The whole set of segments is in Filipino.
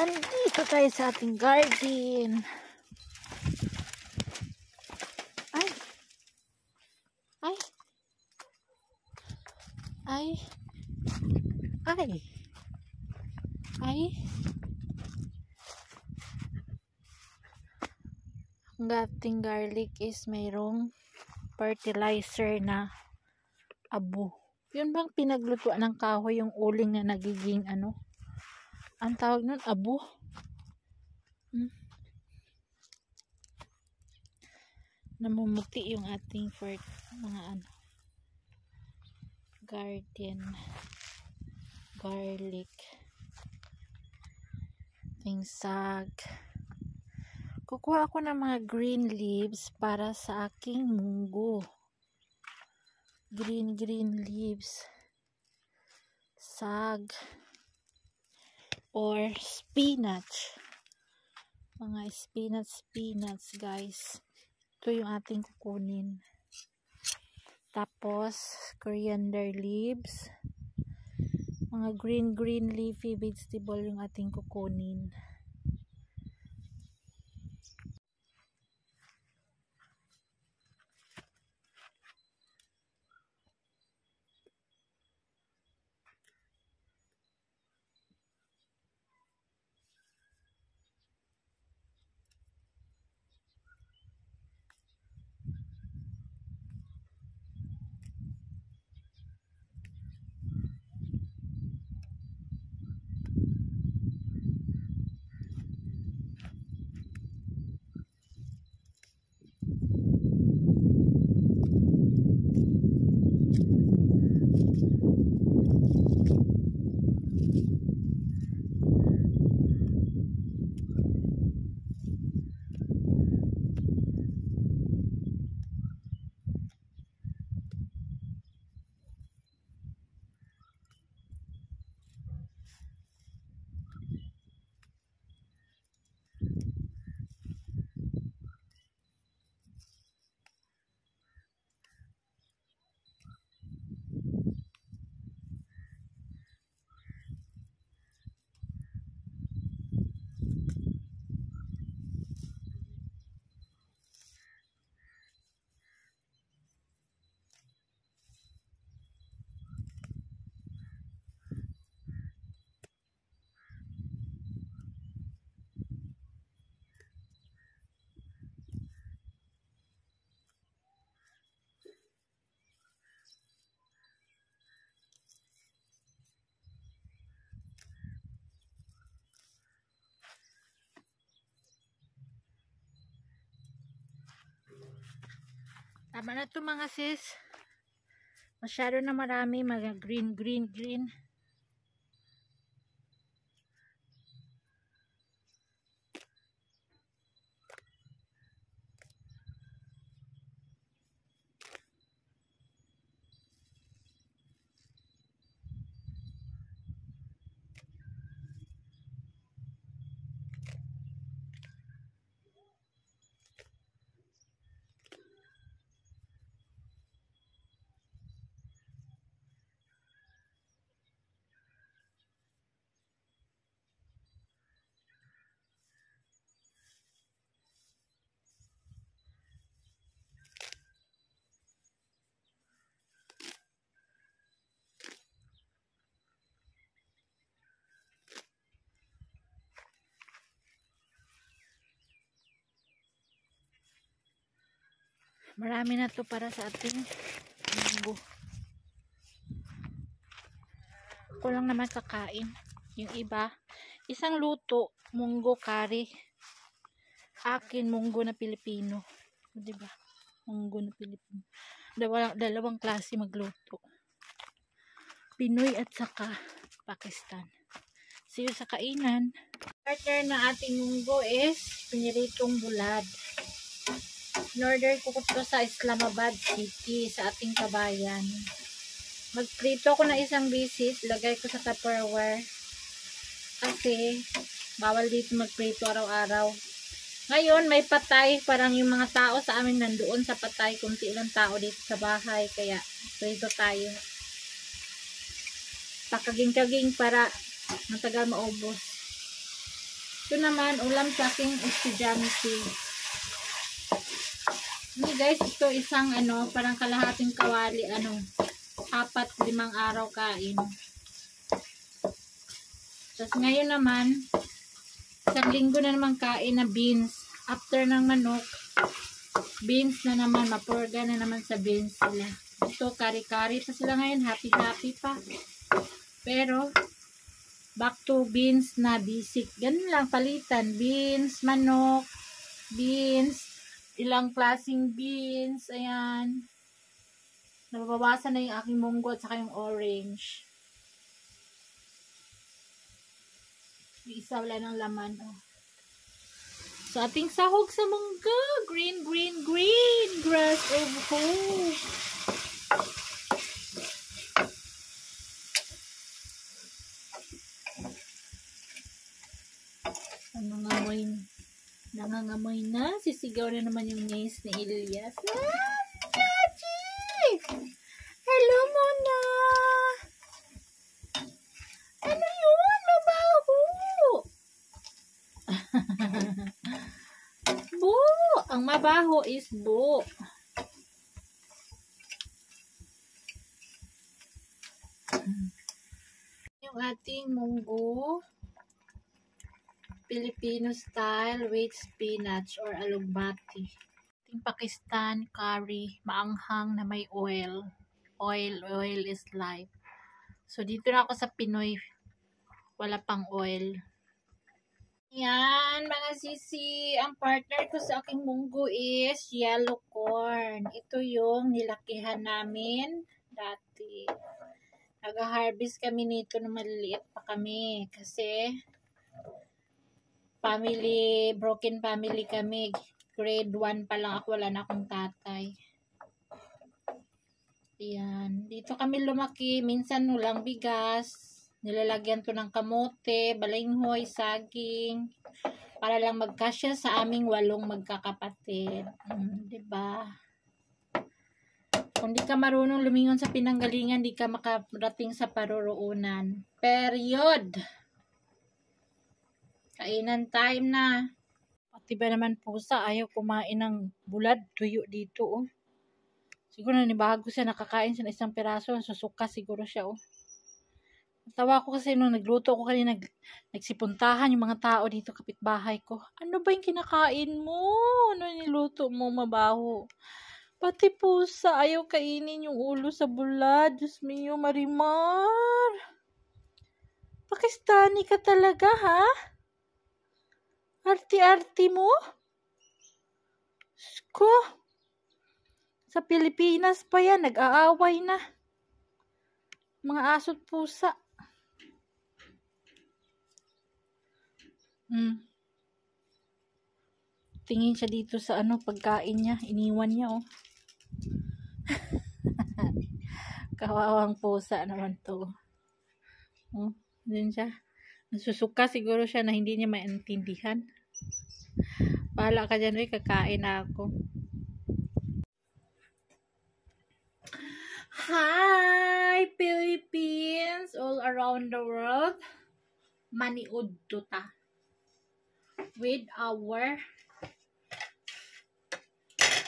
Andito tayo sa ating garden. Ay. Ay. Ay. Ay. Ay. Ang ating garlic is mayroong fertilizer na abo. Yun bang pinaglutuan ng kahoy, yung uling na nagiging ano? Ang tawag nun, abo. Namumuti yung ating mga ano, garden garlic, ting sag. Kukuha ako ng mga green leaves para sa aking munggo. Green leaves, sag or spinach, mga spinach guys. Ito yung ating kukunin. Tapos coriander leaves, mga green leafy vegetable yung ating kukunin. Tama na to mga sis. Masyado na marami mga green. Marami na to para sa ating munggo. Ako lang naman kakain. Yung iba, isang luto, munggo curry. Akin, munggo na Pilipino. Diba? Munggo na Pilipino. Dalawang klase magluto. Pinoy at saka Pakistan. See you sa kainan. Partner na ating munggo is piniritong bulad. In-order ko ito sa Islamabad City, sa ating kabayan. Magprito ko na isang bisis, lagay ko sa Tupperware. Kasi, bawal dito magprito araw-araw. Ngayon, may patay. Parang yung mga tao sa amin nandoon sa patay. Kunti lang tao dito sa bahay. Kaya, prito tayo. Pakaging-kaging para matagal maubos. Ito naman, ulam sa aking estudyante. Ini guys, ito isang parang kalahating kawali, 4-5 araw kain. Tapos ngayon naman, isang linggo na naman kain na beans. After ng manok, beans na naman, mapurga na naman sa beans sila. Ito, kari-kari pa sila ngayon, happy-happy pa. Pero, back to beans na basic. Ganun lang, palitan. Beans, manok, beans, ilang klaseng beans, ayan. Nababawasan na yung aking munggo at saka yung orange. Yung isa wala ng laman, oh. So, ating sahog sa munggo. Green, green, green. Grass of hope. Nangangamoy na. Sisigaw na naman yung niece ni Elias. Chachi! Hello muna! Ano yun? Mabaho! Bu! Ang mabaho is bu. Yung ating munggo. Filipino style with spinach or alugbati. Ating Pakistan curry, maanghang na may oil. Oil is life. So, dito na ako sa Pinoy. Wala pang oil. Yan, mga sisi. Ang partner ko sa aking munggo is yellow corn. Ito yung nilakihan namin dati. Nag-harvest kami nito na maliliit pa kami. Kasi, broken family kami. Grade 1 pa lang ako, wala na akong tatay. Ayan. Dito kami lumaki. Minsan walang bigas. Nilalagyan to ng kamote, balinghoy, saging. Para lang magkasya sa aming 8 magkakapatid. Diba? Kung di ka marunong lumingon sa pinanggalingan, di ka makarating sa paruroonan. Period! Kainan time na. Pati ba naman pusa, ayaw kumain ng bulad, tuyo dito, oh. Siguro nanibago siya, nakakain siya ng isang piraso, susuka siguro siya, oh. Tawa ko kasi nung nagluto ko kanina, nagsipuntahan yung mga tao dito, kapitbahay ko. Ano ba yung kinakain mo? Ano niluto mo, mabaho? Pati pusa, ayaw kainin yung ulo sa bulad. Diyos mio, Marimar. Pakistani ka talaga, ha? Arti-arti mo? Sko. Sa Pilipinas pa yan, nag-aaway na. Mga aso't pusa. Tingin siya dito sa pagkain niya. Iniwan niya, oh. Kawawang pusa naman to. Oh, dun siya. Nasusuka siguro siya na hindi niya maintindihan. Bahala ka dyan, kakain na ako. Hi, Philippines! All around the world. Maniud to ta. With our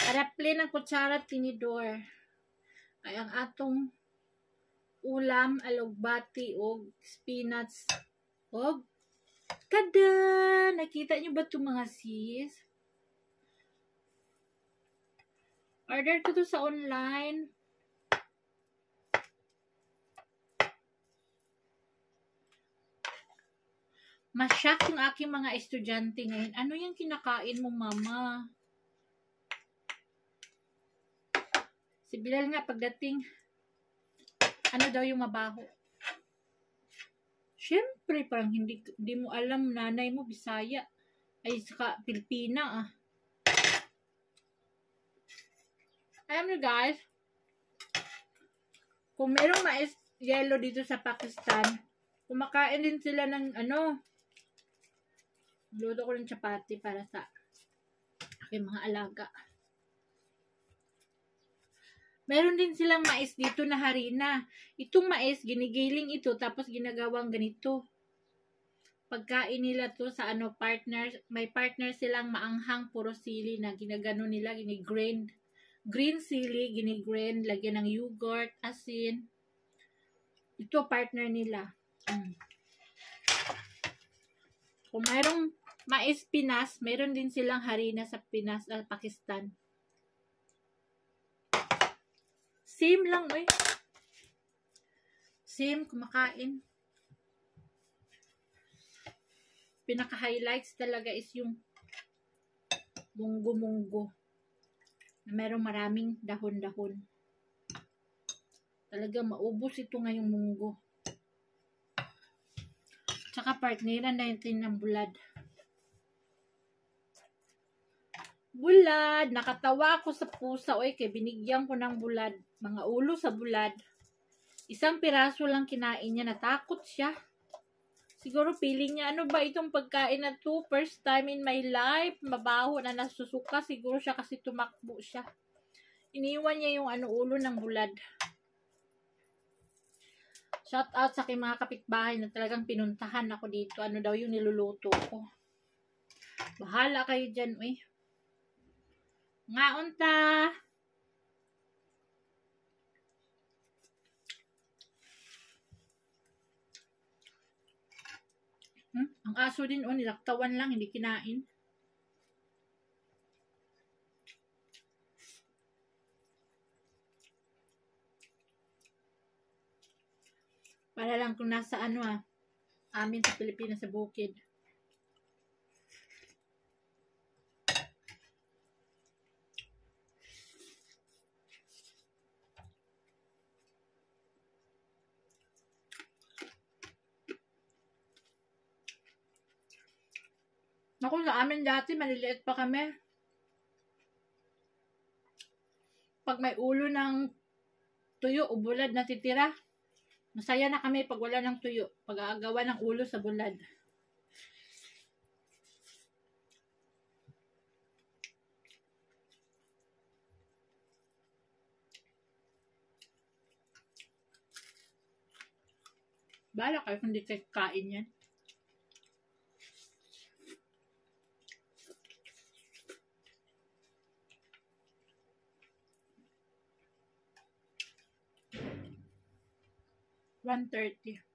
araple ng kutsara at tinidor. Ay ang atong ulam, alugbati o spinach o kada! Nakita nyo ba ito mga sis? Order ko to sa online. Masyak yung aking mga estudyante ngayon. Ano yung kinakain mo, mama? Si Bilal nga pagdating, ano daw yung mabaho? Siyempre, parang hindi mo alam, nanay mo, Bisaya. Ay, saka Pilipina, ah. Alam nyo, guys, kung merong mais yellow dito sa Pakistan, kumakain din sila ng, luto ko ng chapati para sa aking mga alaga. Meron din silang mais dito na harina. Itong mais, ginigiling ito, tapos ginagawang ganito. pagkain nila to sa ano, partner, may partner silang maanghang puro sili na ginagano nila, ginigrain. Green sili, ginigrain, lagyan ng yogurt, asin. Ito partner nila. Kung mayroong mais Pinas, mayroon din silang harina sa Pinas, Pakistan. Same lang, eh. Same, kumakain. Pinaka-highlights talaga is yung munggo-munggo. Na merong maraming dahon-dahon. Talaga maubos ito ngayong munggo. Tsaka partneran natin ng bulad. Bulad! Nakatawa ako sa pusa. Oy, kay binigyan ko ng bulad. Mga ulo sa bulad. Isang piraso lang kinain niya. Natakot siya. Siguro feeling niya, ano ba itong pagkain na to? First time in my life. Mabaho na nasusuka. Siguro siya kasi tumakbo siya. Iniwan niya yung ulo ng bulad. Shout out sa aking mga kapitbahay na talagang pinuntahan ako dito. Ano daw yung niluluto ko. Bahala kayo dyan, eh. Nga unta! Ang aso din, nilaktawan lang, hindi kinain. Para lang kung nasa amin sa Pilipinas sa bukid. Ako sa amin dati, maliliit pa kami. Pag may ulo ng tuyo o bulad na titira, masaya na kami pag wala ng tuyo. Pag aagawa ng ulo sa bulad. Bahala kayo kung di kayo kain yan. $1.30.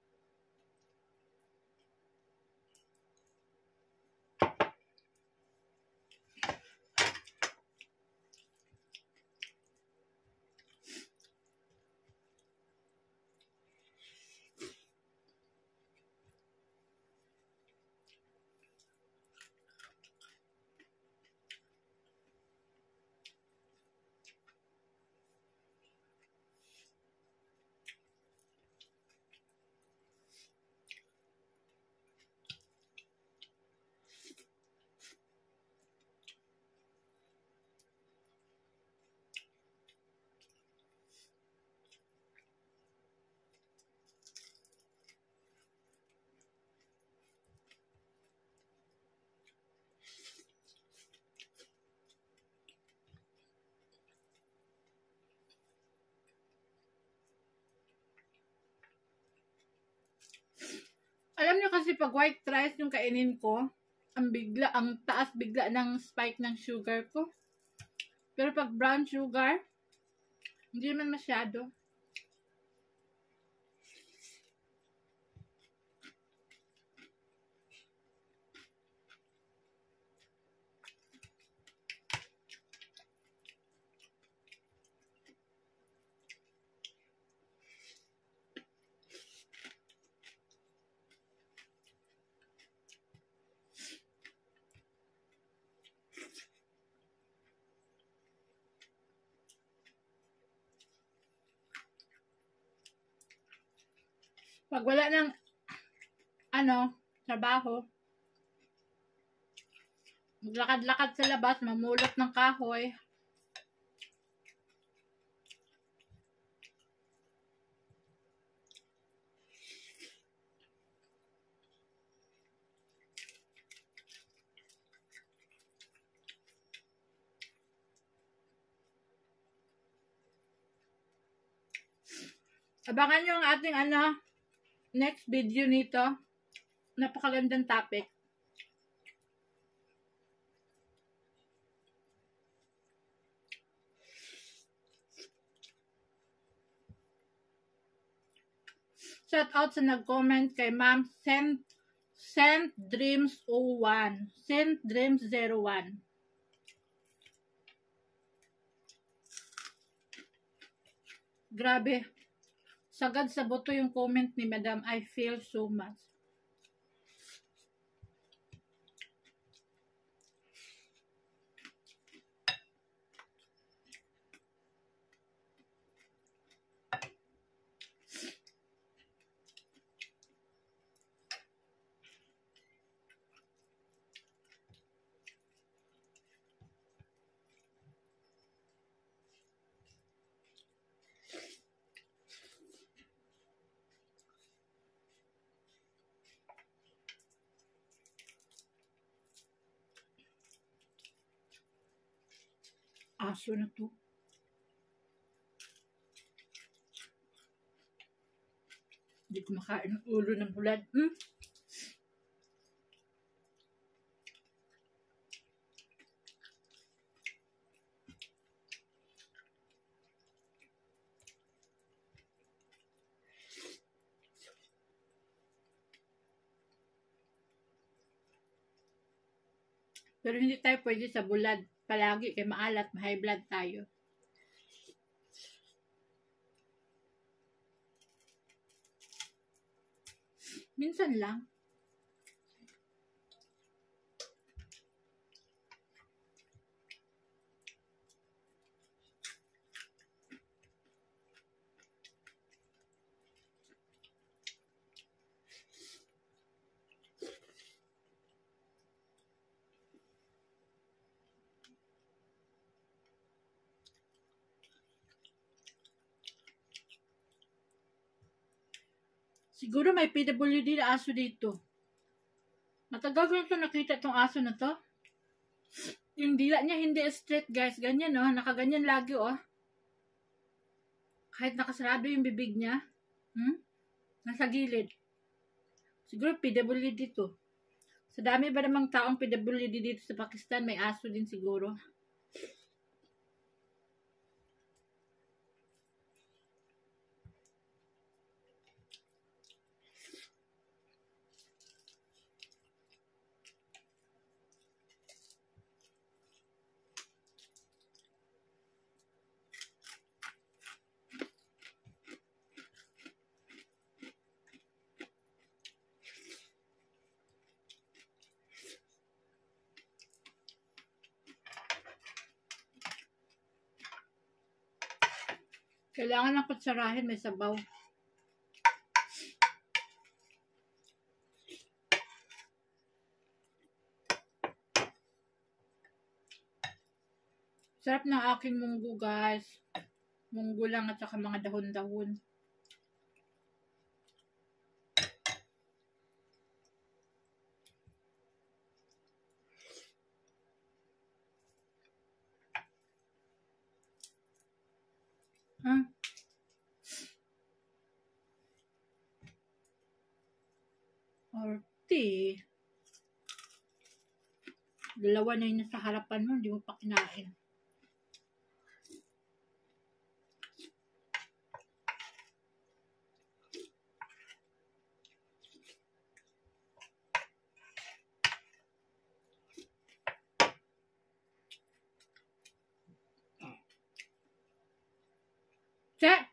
Alam niyo kasi pag white rice yung kainin ko, ang taas bigla ng spike ng sugar ko. Pero pag brown sugar, hindi naman masyado. Pag wala ng trabaho, maglakad-lakad sa labas, mamulot ng kahoy. Abangan nyo ang ating next video nito. napakagandang topic. Shout out sa nag-comment kay Ma'am Sent Dreams 01. Sent Dreams 01. Grabe. Sagad sa boto yung comment ni Madam. I feel so much. Aso na to. Hindi ko makain ng ulo ng bulad. Pero hindi tayo pwede sa bulad palagi kay maalat, high blood tayo. Minsan lang. Siguro may PWD na aso dito. Matagal ko ito nakita itong aso na to. Yung dila niya hindi straight, guys. Ganyan, oh. Nakaganyan lagi, oh. Kahit nakasarado yung bibig niya. Nasa gilid. Siguro PWD dito. Sa dami ba namang taong PWD dito sa Pakistan, may aso din siguro. Kailangan ng kutsarahin, may sabaw. Sarap ng aking munggo, guys. Munggo lang at saka mga dahon-dahon. Or tea. Dalawa na yun sa harapan mo, hindi mo pa kinain. Check!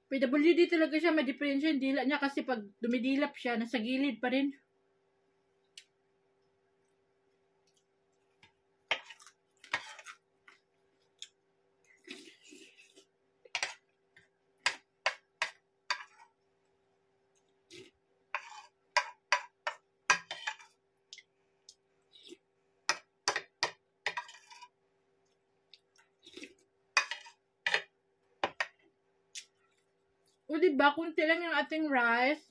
PWD talaga siya, may diferensya yung dila niya kasi pag dumidilap siya, nasa gilid pa rin. O diba, kunti lang yung ating rice.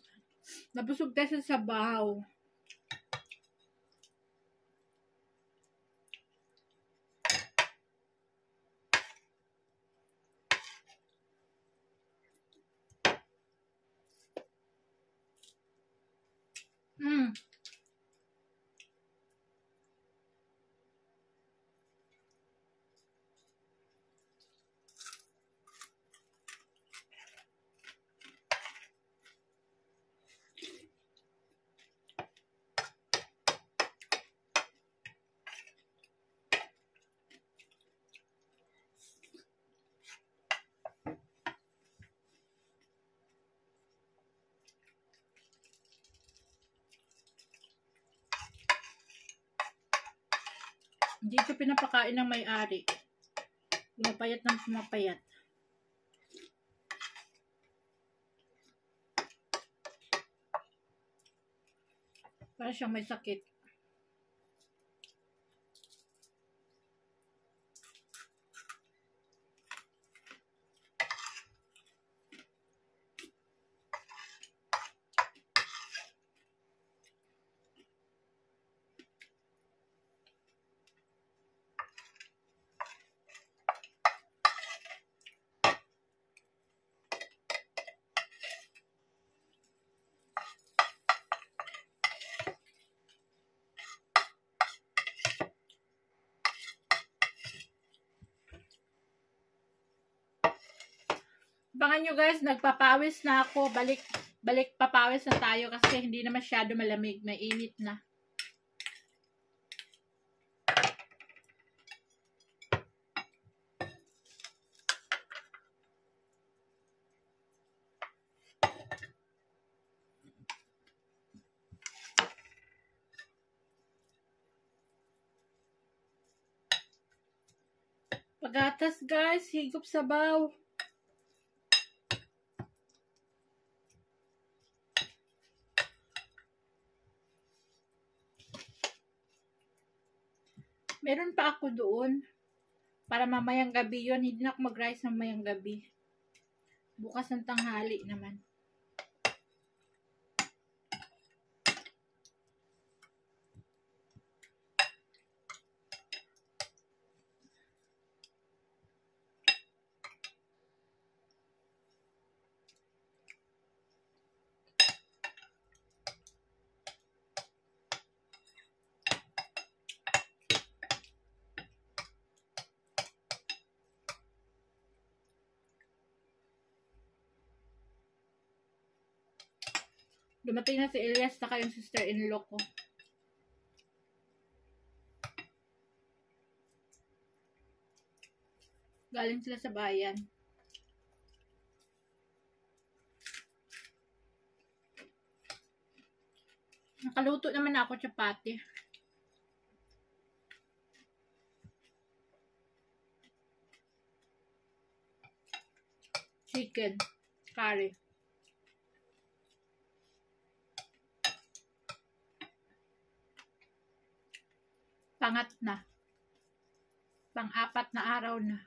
Nabusog tayo sa sabaw. Dito pinapakain ng may-ari. Pumapayat ng pumapayat. Para siyang may sakit. Abangan nyo guys, nagpapawis na ako. Balik papawis na tayo kasi hindi na masyado malamig. Mainit na. Pagatas guys, higop sabaw. Meron pa ako doon. Para mamayang gabi yon. Hindi na ako mag-rice mamayang gabi. Bukas ng tanghali naman. Dumating na si Elias saka yung sister-in-law ko. Galing sila sa bayan. Nakaluto naman ako chapati. Chicken. Curry. Pangat na. Pang-apat na araw na.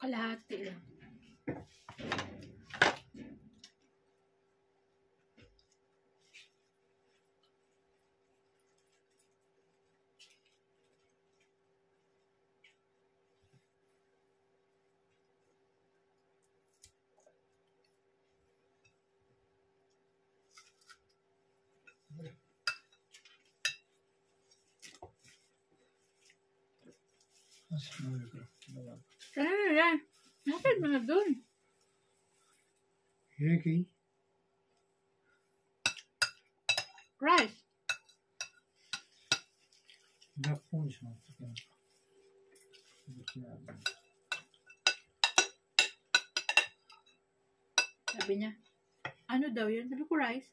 Kalahati lang. Yan. Nasaan mga dun? Okay. Rice. Napon siya. Sabi niya, ano daw yun? Sabi ko rice.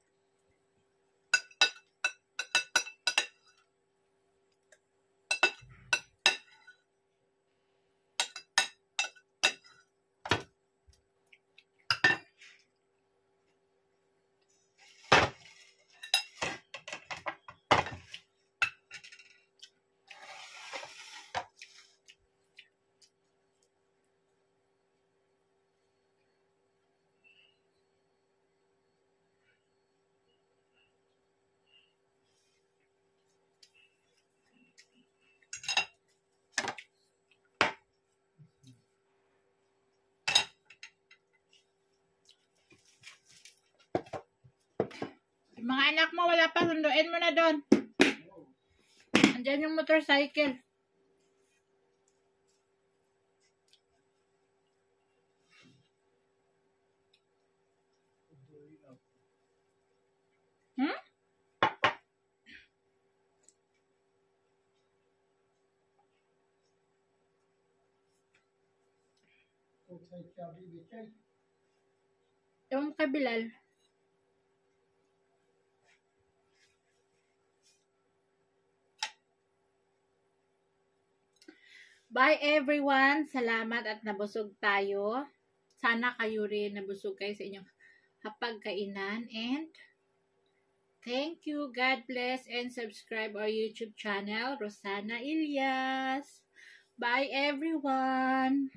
Yung mga anak mo, wala pa, sunduin mo na doon. Andyan yung motorcycle. Hmm? Yung kabilal. Bye everyone. Salamat at nabusog tayo. Sana kayo rin nabusog kayo sa inyong hapagkainan. And thank you. God bless and subscribe our YouTube channel, Rosana Ilyas. Bye everyone.